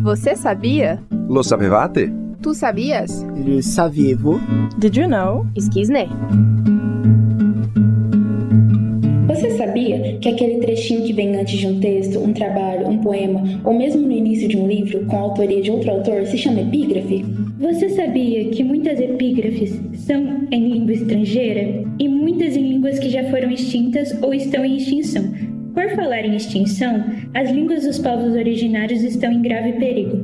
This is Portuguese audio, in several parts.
Você sabia? Lo sapevate? Tu sabias? Le saviez-vous? Did you know? Esquisne. Você sabia que aquele trechinho que vem antes de um texto, um trabalho, um poema, ou mesmo no início de um livro com a autoria de outro autor se chama epígrafe? Você sabia que muitas epígrafes são em língua estrangeira e muitas em línguas que já foram extintas ou estão em extinção? Por falar em extinção, as línguas dos povos originários estão em grave perigo.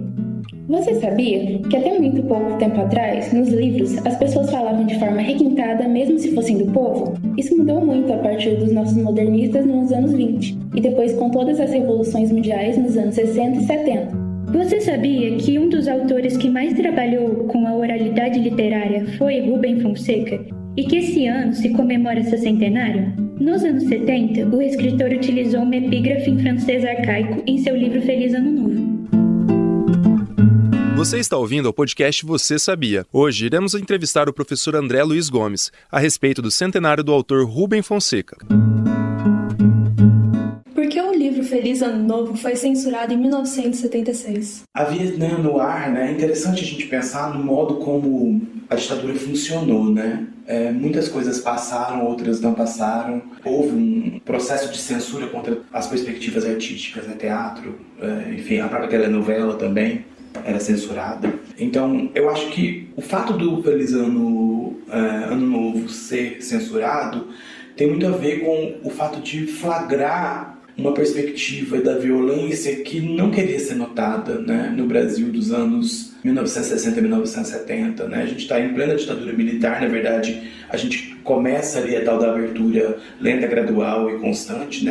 Você sabia que até muito pouco tempo atrás, nos livros, as pessoas falavam de forma requintada mesmo se fossem do povo? Isso mudou muito a partir dos nossos modernistas nos anos 20 e depois com todas as revoluções mundiais nos anos 60 e 70. Você sabia que um dos autores que mais trabalhou com a oralidade literária foi Rubem Fonseca e que esse ano se comemora seu centenário? Nos anos 70, o escritor utilizou uma epígrafe em francês arcaico em seu livro Feliz Ano Novo. Você está ouvindo ao podcast Você Sabia. Hoje iremos entrevistar o professor André Luiz Gomes a respeito do centenário do autor Rubem Fonseca. Por que o livro Feliz Ano Novo foi censurado em 1976? Havia no ar, é interessante a gente pensar no modo como a ditadura funcionou, muitas coisas passaram, outras não passaram. Houve um processo de censura contra as perspectivas artísticas, teatro, enfim, a própria telenovela também era censurada. Então, eu acho que o fato do Feliz Ano Novo ser censurado tem muito a ver com o fato de flagrar uma perspectiva da violência que não queria ser notada no Brasil dos anos 1960 e 1970. A gente está em plena ditadura militar, na verdade, a gente começa ali a tal da abertura lenta, gradual e constante,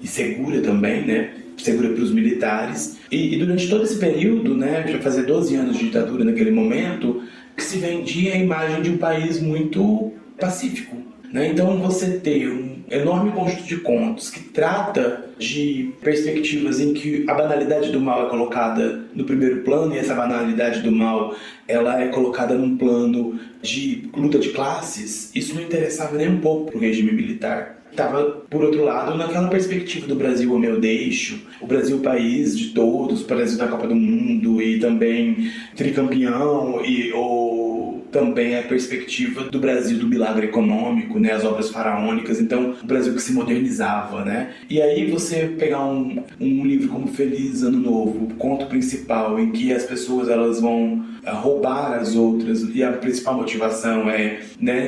e segura também, segura para os militares. E durante todo esse período, já fazia 12 anos de ditadura naquele momento, que se vendia a imagem de um país muito pacífico. Então você ter um enorme conjunto de contos que trata de perspectivas em que a banalidade do mal é colocada no primeiro plano, e essa banalidade do mal ela é colocada num plano de luta de classes, isso não interessava nem um pouco para o regime militar. Estava, por outro lado, naquela perspectiva do Brasil, o meu deixo, o Brasil país de todos, o Brasil da Copa do Mundo e também tricampeão, ou também a perspectiva do Brasil do milagre econômico, as obras faraônicas, então o Brasil que se modernizava. E aí você pegar um livro como Feliz Ano Novo, o conto principal em que as pessoas elas vão roubar as outras e a principal motivação é,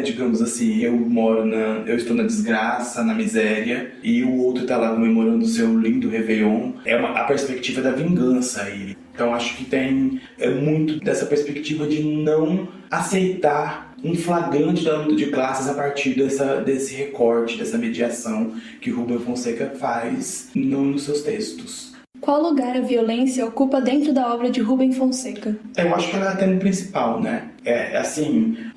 digamos assim, eu estou na desgraça, na miséria, e o outro está lá comemorando o seu lindo Réveillon, a perspectiva da vingança aí. Então acho que tem muito dessa perspectiva de não aceitar um flagrante da luta de classes a partir desse recorte, dessa mediação que Rubem Fonseca faz nos seus textos. Qual lugar a violência ocupa dentro da obra de Rubem Fonseca? Eu acho que ela é até no principal,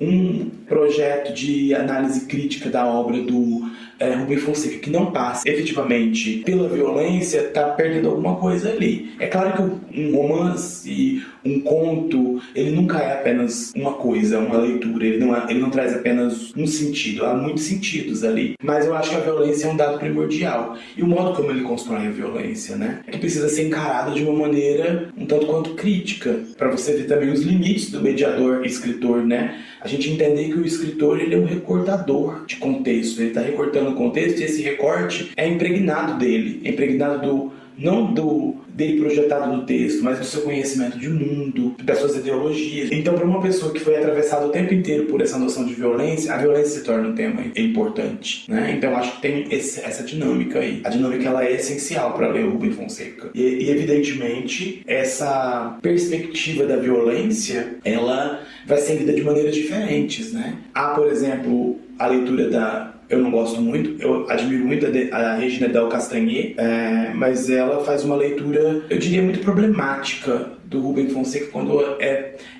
um projeto de análise crítica da obra do Rubem Fonseca que não passa efetivamente pela violência está perdendo alguma coisa ali. É claro que um romance, um conto, ele nunca é apenas uma coisa, uma leitura, ele não traz apenas um sentido, há muitos sentidos ali. Mas eu acho que a violência é um dado primordial. E o modo como ele constrói a violência, que precisa ser encarado de uma maneira um tanto quanto crítica, para você ver também os limites do mediador e escritor, A gente entender que o escritor ele é um recortador de contexto, ele está recortando o contexto e esse recorte é impregnado dele, não dele projetado no texto, mas do seu conhecimento de mundo, das suas ideologias. Então, para uma pessoa que foi atravessada o tempo inteiro por essa noção de violência, a violência se torna um tema importante, Então, acho que tem essa dinâmica aí. A dinâmica ela é essencial para ler o Rubem Fonseca. E, evidentemente, essa perspectiva da violência, ela vai ser lida de maneiras diferentes, Há, por exemplo, a leitura eu não gosto muito, eu admiro muito a Regina Del Castagnet, mas ela faz uma leitura, eu diria, muito problemática do Rubem Fonseca, quando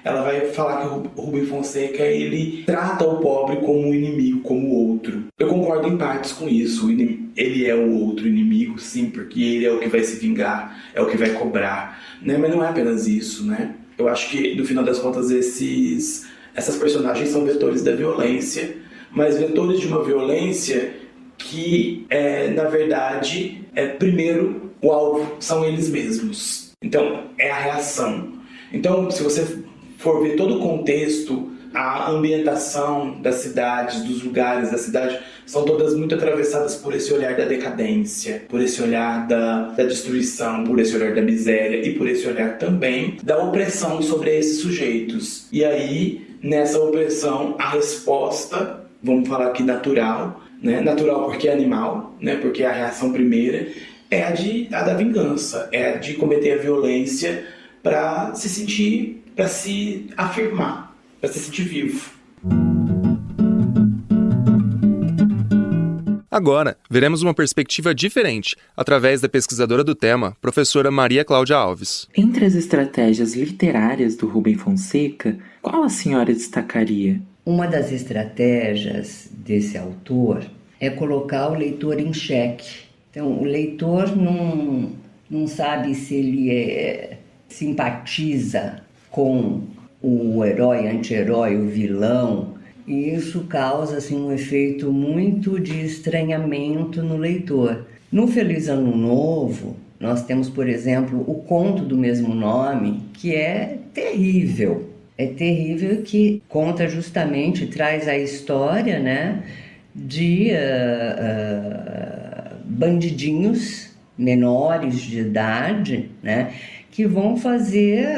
ela vai falar que o Rubem Fonseca ele trata o pobre como um inimigo, como outro. Eu concordo em partes com isso, ele é o outro inimigo, sim, porque ele é o que vai se vingar, é o que vai cobrar, mas não é apenas isso, Eu acho que, no final das contas, essas personagens são vetores da violência, mas vetores de uma violência que, na verdade, primeiro, o alvo são eles mesmos. Então, é a reação. Então, se você for ver todo o contexto, a ambientação das cidades, dos lugares da cidade, são todas muito atravessadas por esse olhar da decadência, por esse olhar da destruição, por esse olhar da miséria e por esse olhar também da opressão sobre esses sujeitos. E aí, nessa opressão, a resposta, vamos falar aqui natural, né? Natural porque é animal, né? Porque a reação primeira é a da vingança, é a de cometer a violência para se sentir, para se afirmar, para se sentir vivo. Agora, veremos uma perspectiva diferente, através da pesquisadora do tema, professora Maria Cláudia Alves. Entre as estratégias literárias do Rubem Fonseca, qual a senhora destacaria? Uma das estratégias desse autor é colocar o leitor em xeque. Então, o leitor não sabe se ele simpatiza com o herói, anti-herói, o vilão, e isso causa assim, um efeito muito de estranhamento no leitor. No Feliz Ano Novo, nós temos, por exemplo, o conto do mesmo nome, que é terrível. É terrível, que conta justamente, traz a história, né, de bandidinhos menores de idade, né, que vão fazer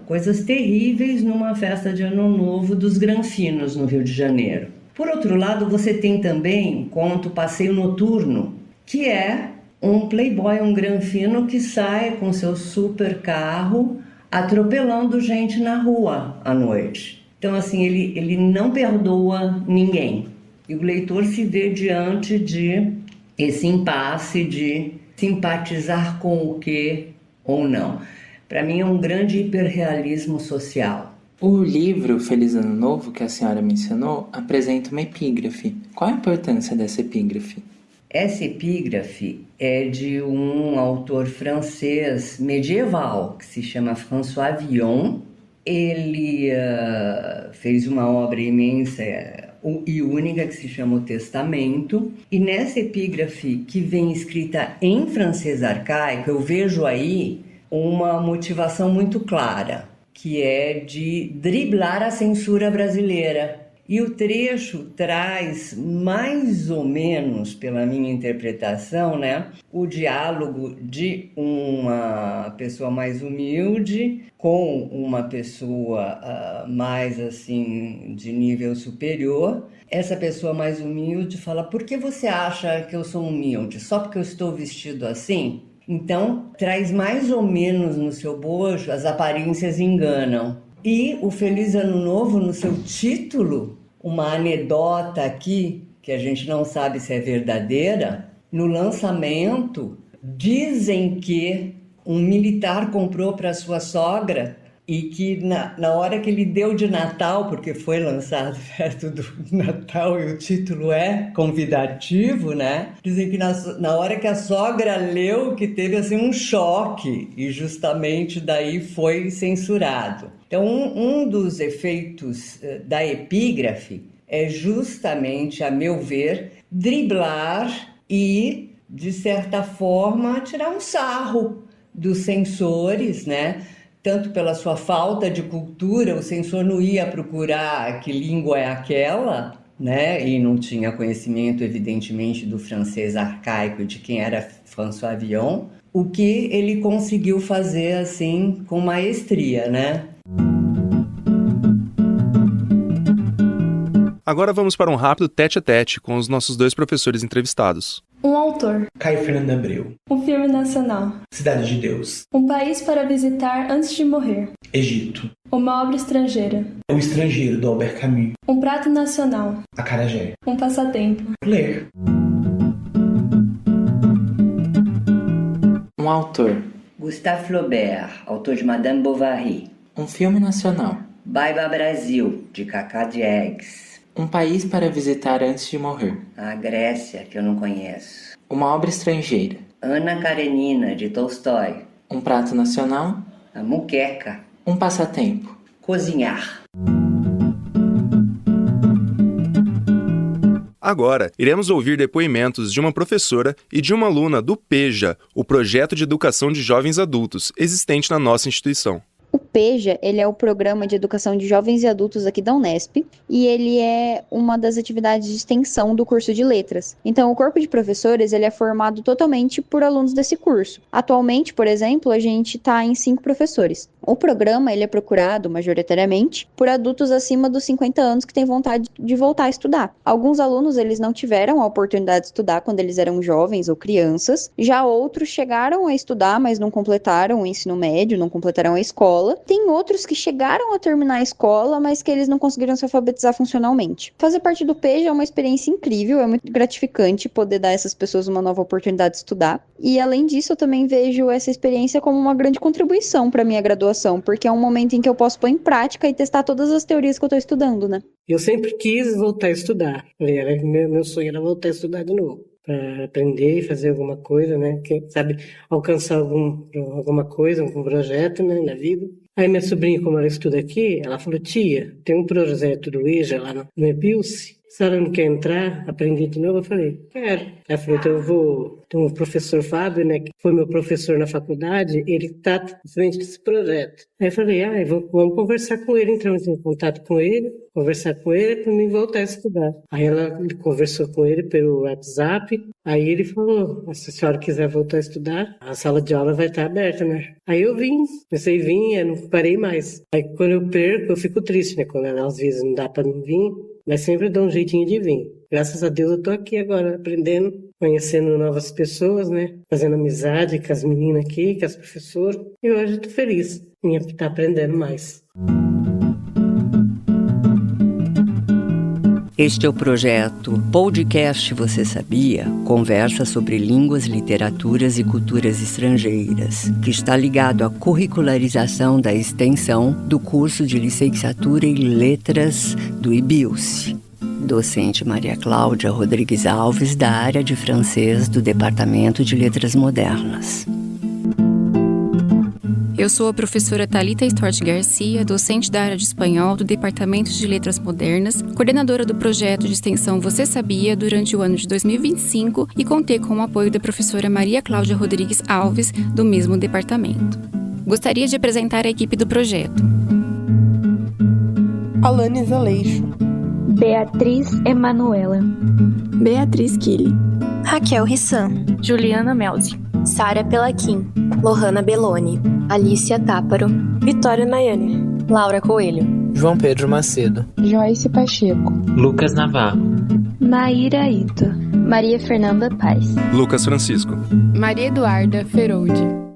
coisas terríveis numa festa de Ano Novo dos Granfinos, no Rio de Janeiro. Por outro lado, você tem também o conto Passeio Noturno, que é um playboy, um granfino que sai com seu super carro atropelando gente na rua à noite. Então, assim, ele não perdoa ninguém. E o leitor se vê diante de esse impasse de simpatizar com o quê ou não. Para mim é um grande hiperrealismo social. O livro Feliz Ano Novo, que a senhora mencionou, apresenta uma epígrafe. Qual a importância dessa epígrafe? Essa epígrafe é de um autor francês medieval, que se chama François Villon. Ele fez uma obra imensa e única que se chama O Testamento. E nessa epígrafe, que vem escrita em francês arcaico, eu vejo aí uma motivação muito clara, que é de driblar a censura brasileira. E o trecho traz, mais ou menos, pela minha interpretação, né, o diálogo de uma pessoa mais humilde com uma pessoa mais assim de nível superior. Essa pessoa mais humilde fala: por que você acha que eu sou humilde? Só porque eu estou vestido assim? Então, traz mais ou menos no seu bojo, as aparências enganam. E o Feliz Ano Novo, no seu título, uma anedota aqui, que a gente não sabe se é verdadeira, no lançamento, dizem que um militar comprou para sua sogra e que na hora que ele deu de Natal, porque foi lançado perto do Natal e o título é convidativo, né? Dizem que na hora que a sogra leu, que teve assim um choque e justamente daí foi censurado. Então, um dos efeitos da epígrafe é justamente, a meu ver, driblar e, de certa forma, tirar um sarro dos censores, né? Tanto pela sua falta de cultura, o censor não ia procurar que língua é aquela, né? E não tinha conhecimento, evidentemente, do francês arcaico, de quem era François Villon. O que ele conseguiu fazer, assim, com maestria, né? Agora vamos para um rápido tete-a-tete com os nossos dois professores entrevistados. Um autor. Caio Fernando Abreu. Um filme nacional. Cidade de Deus. Um país para visitar antes de morrer. Egito. Uma obra estrangeira. O Estrangeiro, do Albert Camus. Um prato nacional. Acarajé. Um passatempo. Ler. Um autor. Gustave Flaubert, autor de Madame Bovary. Um filme nacional. Baiba Brasil, de Cacá Diegues. Um país para visitar antes de morrer. A Grécia, que eu não conheço. Uma obra estrangeira. Ana Karenina, de Tolstói. Um prato nacional. A muqueca. Um passatempo. Cozinhar. Agora, iremos ouvir depoimentos de uma professora e de uma aluna do PEJA, o Projeto de Educação de Jovens Adultos, existente na nossa instituição. O PEJA, ele é o Programa de Educação de Jovens e Adultos aqui da Unesp, e ele é uma das atividades de extensão do curso de Letras. Então, o corpo de professores, ele é formado totalmente por alunos desse curso. Atualmente, por exemplo, a gente está em 5 professores. O programa, ele é procurado, majoritariamente, por adultos acima dos 50 anos que têm vontade de voltar a estudar. Alguns alunos, eles não tiveram a oportunidade de estudar quando eles eram jovens ou crianças. Já outros chegaram a estudar, mas não completaram o ensino médio, não completaram a escola. Tem outros que chegaram a terminar a escola, mas que eles não conseguiram se alfabetizar funcionalmente. Fazer parte do PEJA é uma experiência incrível, é muito gratificante poder dar a essas pessoas uma nova oportunidade de estudar. E além disso, eu também vejo essa experiência como uma grande contribuição para a minha graduação, porque é um momento em que eu posso pôr em prática e testar todas as teorias que eu estou estudando, né? Eu sempre quis voltar a estudar. Meu sonho era voltar a estudar de novo, para aprender e fazer alguma coisa, né? Sabe, alcançar alguma coisa, algum projeto, né, na vida. Aí minha sobrinha, como ela estuda aqui, ela falou: tia, tem um projeto do EJA lá no EBILSE, a senhora não quer entrar, aprender de novo? Eu falei: quero. Ela falou: então eu vou... Tem um professor Fábio, né, que foi meu professor na faculdade, ele está à frente desse projeto. Aí eu falei: vamos conversar com ele, entramos em contato com ele, conversar com ele para mim voltar a estudar. Aí ela conversou com ele pelo WhatsApp, aí ele falou: se a senhora quiser voltar a estudar, a sala de aula vai estar aberta, né? Aí eu comecei a vir, eu não parei mais. Aí quando eu perco, eu fico triste, né, quando às vezes não dá para não vir, mas sempre dou um jeitinho de vir. Graças a Deus eu tô aqui agora, aprendendo, conhecendo novas pessoas, né? Fazendo amizade com as meninas aqui, com as professoras. E hoje eu tô feliz em estar aprendendo mais. Este é o projeto Podcast Você Sabia? Conversa sobre línguas, literaturas e culturas estrangeiras, que está ligado à curricularização da extensão do curso de licenciatura em letras do IBILSE. Docente Maria Cláudia Rodrigues Alves, da área de francês do Departamento de Letras Modernas. Eu sou a professora Thalita Stort Garcia, docente da área de espanhol do Departamento de Letras Modernas, coordenadora do projeto de extensão Você Sabia durante o ano de 2025 e contei com o apoio da professora Maria Cláudia Rodrigues Alves, do mesmo departamento. Gostaria de apresentar a equipe do projeto. Alanis Aleixo, Beatriz Emanuela, Beatriz Kili, Raquel Rissan, Juliana Melzi, Sara Pelaquim, Lohana Belloni, Alicia Táparo, Vitória Nayane, Laura Coelho, João Pedro Macedo, Joyce Pacheco, Lucas Navarro, Maíra Ito, Maria Fernanda Paz, Lucas Francisco, Maria Eduarda Feroldi.